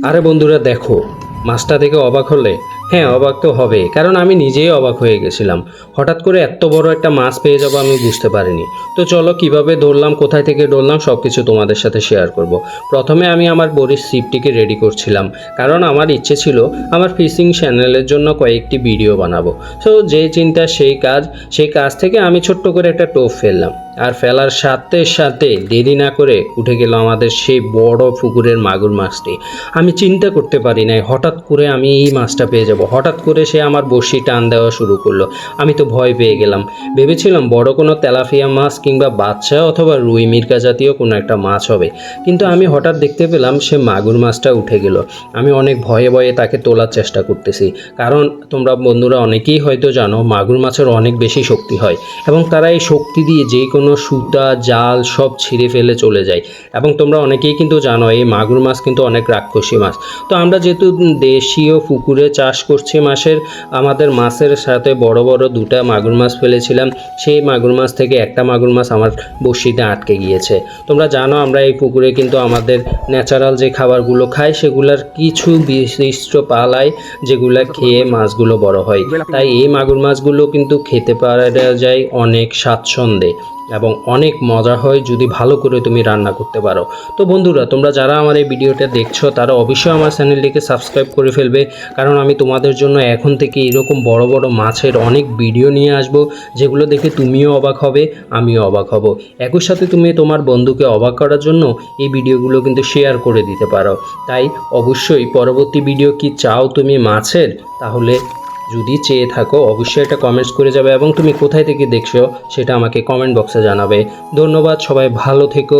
আরে বন্ধুরা দেখো, মাছটা দেখে অবাক হলে? হ্যাঁ, অবাক তো হবে, কারণ আমি নিজেই অবাক হয়ে গেছিলাম। হঠাৎ করে এত বড় একটা মাছ পেয়ে যাবো আমি বুঝতে পারিনি। তো চলো, কিভাবে ধরলাম, কোথায় থেকে ধরলাম, সব কিছু তোমাদের সাথে শেয়ার করব। প্রথমে আমি আমার বড়ির ছিপটিকে রেডি করছিলাম, কারণ আমার ইচ্ছে ছিল আমার ফিশিং চ্যানেলের জন্য কয়েকটি ভিডিও বানাবো। তো যে চিন্তা সেই কাজ থেকে আমি ছোট্ট করে একটা টোপ ফেললাম। আর ফেলার সাথে সাথে দেরি না করে উঠে গেল আমাদের সেই বড় পুকুরের মাগুর মাছটি। আমি চিন্তা করতে পারি নাই হঠাৎ করে আমি এই মাছটা পেয়ে যাব। হঠাৎ করে সে আমার বড়শি টান দেওয়া শুরু করলো। আমি তো ভয় পেয়ে গেলাম, ভেবেছিলাম বড় কোনো তেলাপিয়া মাছ কিংবা বাচ্চা অথবা রুই মির্কা জাতীয় কোনো একটা মাছ হবে, কিন্তু আমি হঠাৎ দেখতে পেলাম সে মাগুর মাছটা উঠে গেল। আমি অনেক ভয়ে ভয়ে তাকে তোলার চেষ্টা করতেছি, কারণ তোমরা বন্ধুরা অনেকেই হয়তো জানো মাগুর মাছের অনেক বেশি শক্তি হয় এবং তারা এই শক্তি দিয়ে যে কোনো সুতা জাল সব ছিঁড়ে ফেলে চলে যায়। এবং তোমরা অনেকেই কিন্তু জানো এই মাগুর মাছ কিন্তু অনেক রাক্ষসী মাছ। তো আমরা যেহেতু দেশীয় পুকুরে চাষ করছি মাছের, আমাদের মাছের সাথে বড় বড় দুটা মাগুর মাছ ফেলেছিলাম। সেই মাগুর মাছ থেকে একটা মাগুর মাছ আমার বড়শিতে আটকে গিয়েছে। তোমরা জানো আমরা এই পুকুরে কিন্তু আমাদের ন্যাচারাল যে খাবারগুলো খাই সেগুলোর কিছু বিশিষ্ট পালায়, যেগুলো খেয়ে মাছগুলো বড় হয়। তাই এই মাগুর মাছগুলো কিন্তু খেতে পারা যায় অনেক স্বাচ্ছন্দ্যে এবং অনেক মজা হয় যদি ভালো করে তুমি রান্না করতে পারো। তো বন্ধুরা, তোমরা যারা আমার এই ভিডিওটা দেখছো তারা অবশ্যই আমার চ্যানেলটিকে সাবস্ক্রাইব করে ফেলবে, কারণ আমি তোমাদের জন্য এখন থেকে এরকম বড় বড় মাছের অনেক ভিডিও নিয়ে আসব, যেগুলো দেখে তুমিও অবাক হবে, আমিও অবাক হব। একই সাথে তুমি তোমার বন্ধুকে অবাক করার জন্য এই ভিডিওগুলো কিন্তু শেয়ার করে দিতে পারো। তাই অবশ্যই পরবর্তী ভিডিও কি চাও তুমি মাছের, তাহলে যদি চেয়ে থাকো অবশ্যই এটা কমেন্টস করে যাবে এবং তুমি কোথায় থেকে দেখছো সেটা আমাকে কমেন্ট বক্সে জানাবে। ধন্যবাদ, সবাই ভালো থেকো,